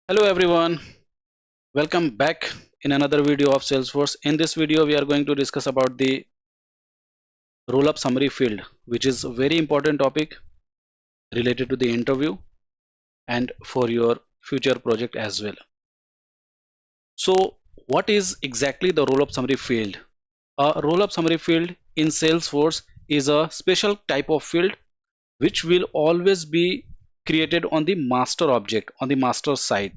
Hello everyone, welcome back in another video of Salesforce. In this video, we are going to discuss about the roll-up summary field, which is a very important topic related to the interview and for your future project as well. So, what is exactly the roll-up summary field? A roll-up summary field in Salesforce is a special type of field which will always be created on the master object on the master side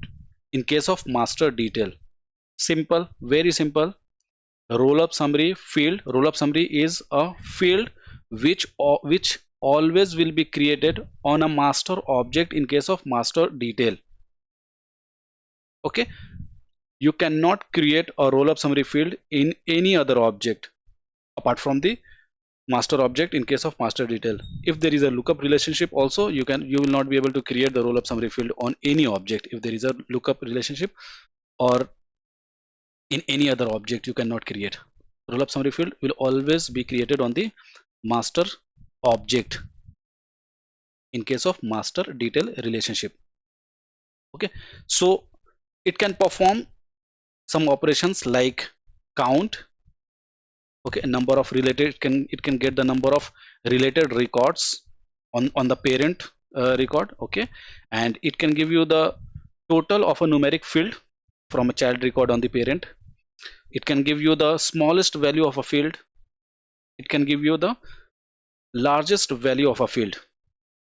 in case of master detail. Simple, very simple. Roll-up summary is a field which always will be created on a master object in case of master detail. Okay, you cannot create a roll-up summary field in any other object apart from the master object in case of master detail. If there is a lookup relationship also, you will not be able to create the roll-up summary field on any object. If there is a lookup relationship or in any other object, you cannot create. Roll-up summary field will always be created on the master object in case of master detail relationship. Okay, so it can perform some operations like count. Okay, number of related, it can get the number of related records on the parent record. Okay, and it can give you the total of a numeric field from a child record on the parent. It can give you the smallest value of a field. It can give you the largest value of a field.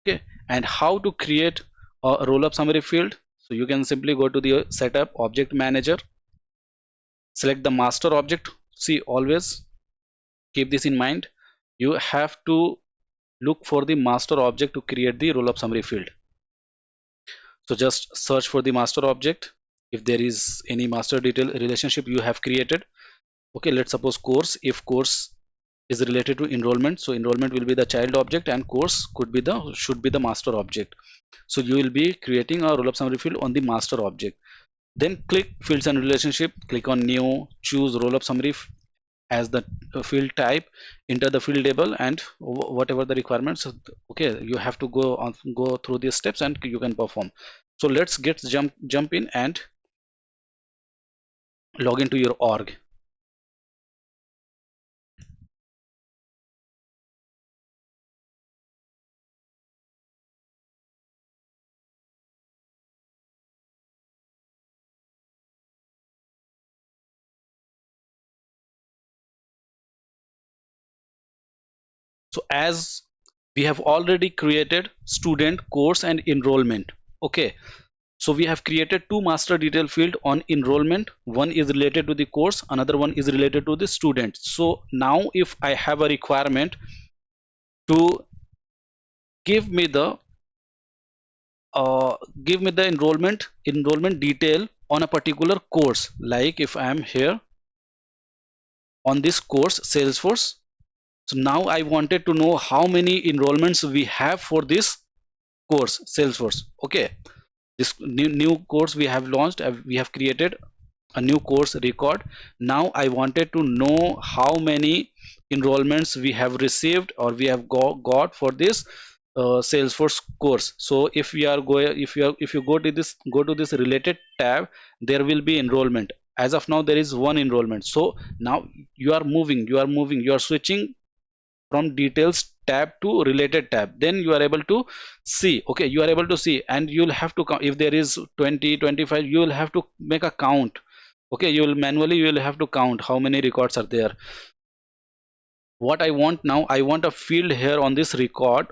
Okay, and how to create a roll-up summary field? So you can simply go to the setup object manager, select the master object. See, always keep this in mind, you have to look for the master object to create the roll-up summary field. So just search for the master object if there is any master detail relationship you have created. Okay, let's suppose course. If course is related to enrollment, so enrollment will be the child object and course should be the master object. So you will be creating a roll-up summary field on the master object. Then click fields and relationship, click on new, choose roll-up summary as the field type, enter the field label and whatever the requirements. Okay, you have to go through these steps and you can perform. So let's jump in and log into your org. So as we have already created student, course and enrollment. Okay, so we have created two master detail field on enrollment. One is related to the course, another one is related to the student. So now if I have a requirement to give me the enrollment detail on a particular course, like if I am here on this course Salesforce. So now I wanted to know how many enrollments we have for this course Salesforce. Okay, this new course we have launched, we have created a new course record. Now I wanted to know how many enrollments we have received or we have got for this Salesforce course. So if we are going, if you go to this related tab, there will be enrollment. As of now there is one enrollment. So now you are switching from details tab to related tab, then you are able to see. Okay, you are able to see, and you'll have to count. If there is 20, 25, you will have to make a count. Okay, you will have to count how many records are there. What I want now, I want a field here on this record.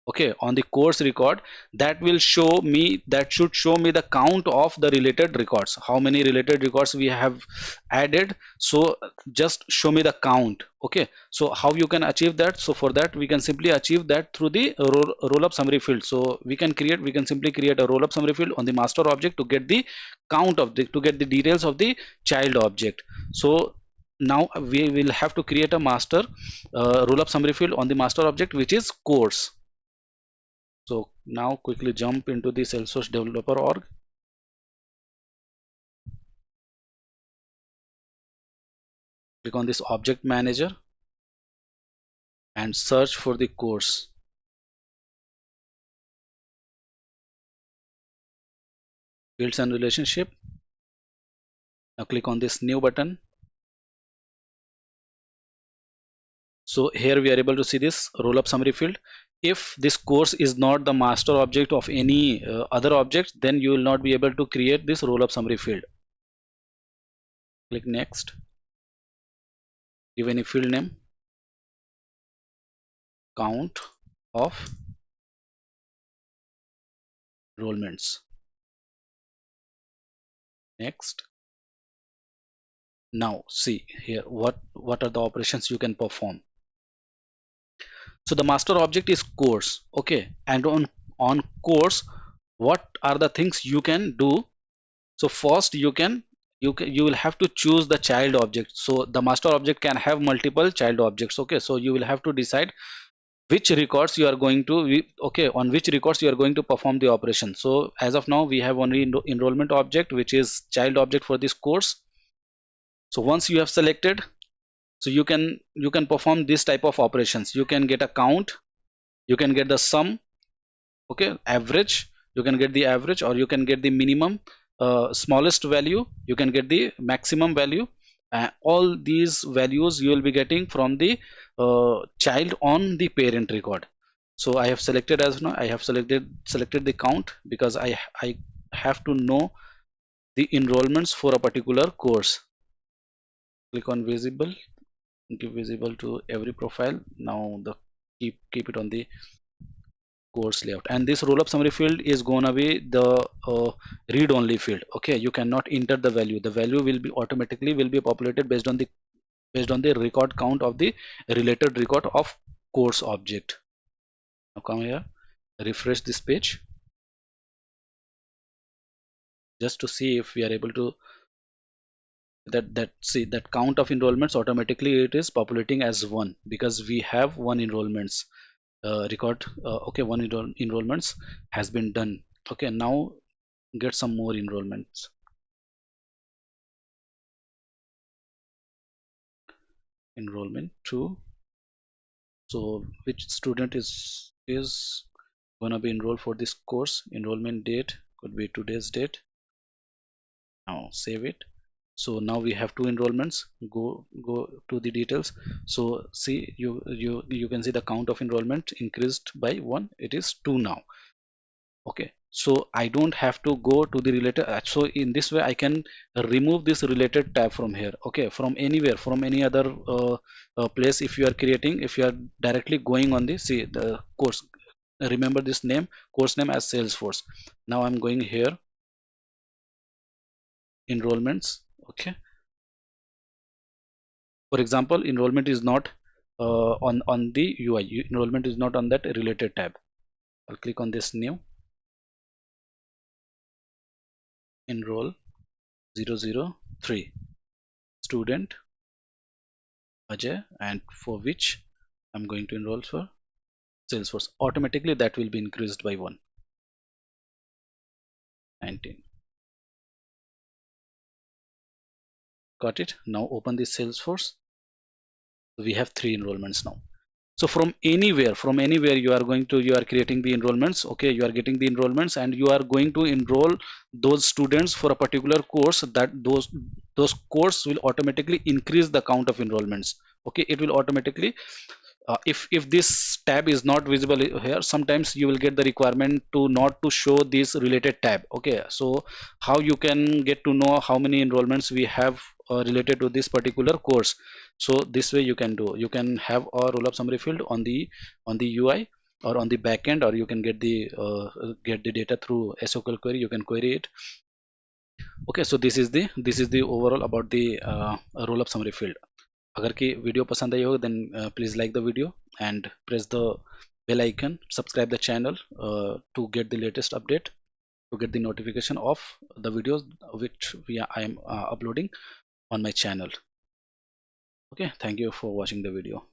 Okay, on the course record, that should show me the count of the related records, how many related records we have added. So just show me the count. Okay, so how you can achieve that? So for that we can simply achieve that through the roll-up summary field. So we can simply create a roll-up summary field on the master object to get the count of the to get the details of the child object. So now we will have to create a master roll-up summary field on the master object, which is course. So now quickly jump into the Salesforce developer org. Click on this object manager and search for the course. fields and relationship. Now click on this new button. So here we are able to see this roll up summary field. If this course is not the master object of any other object, then you will not be able to create this roll up summary field. Click next. Give any field name, count of enrollments. Next. Now see here what are the operations you can perform. So the master object is course, okay, and on course, what are the things you can do? So first you will have to choose the child object. So the master object can have multiple child objects, okay. So you will have to decide which records you are going to okay, on which records you are going to perform the operation. So as of now we have only enrollment object, which is child object for this course. So once you have selected, so you can perform this type of operations. You can get a count, you can get the sum, okay, average, you can get the average, or you can get the minimum, smallest value, you can get the maximum value. All these values you will be getting from the child on the parent record. So I have selected, as now I have selected the count, because I have to know the enrollments for a particular course. Click on visible, give visible to every profile. Now the keep it on the course layout, and this roll up summary field is gonna be the read only field, okay. You cannot enter the value. The value will be automatically will be populated based on the record count of the related record of course object. Now come here, refresh this page just to see if we are able to see that count of enrollments. Automatically it is populating as 1 because we have one enrollments record, okay. One enrollments has been done, okay. Now get some more enrollments. Enrollment 2. So which student is gonna be enrolled for this course? Enrollment date could be today's date. Now save it. So now we have 2 enrollments. Go to the details. So see, you can see the count of enrollment increased by 1. It is 2 now, okay. So I don't have to go to the related, so in this way I can remove this related tab from here, okay, from anywhere, from any other place. If you are creating, if you are directly going on the, see the course, remember this name, course name as Salesforce. Now I'm going here, enrollments, okay. For example, enrollment is not on the UI, enrollment is not on that related tab. I'll click on this new, enroll 003 student Ajay, and for which I'm going to enroll for Salesforce. Automatically that will be increased by 1. 19. Got it. Now open this Salesforce. We have 3 enrollments now. So from anywhere you are creating the enrollments, okay, you are getting the enrollments and you are going to enroll those students for a particular course. That those course will automatically increase the count of enrollments, okay. It will automatically, if this tab is not visible here, sometimes you will get the requirement to not to show this related tab, okay. So how you can get to know how many enrollments we have related to this particular course? So this way you can do, you can have a roll up summary field on the UI or on the backend, or you can get the data through SQL query. You can query it, okay. So this is the overall about the roll up summary field. अगर कि video पसंद आई हो, then please like the video and press the bell icon, subscribe the channel to get the latest update, to get the notification of the videos which I am uploading on my channel. Okay, thank you for watching the video.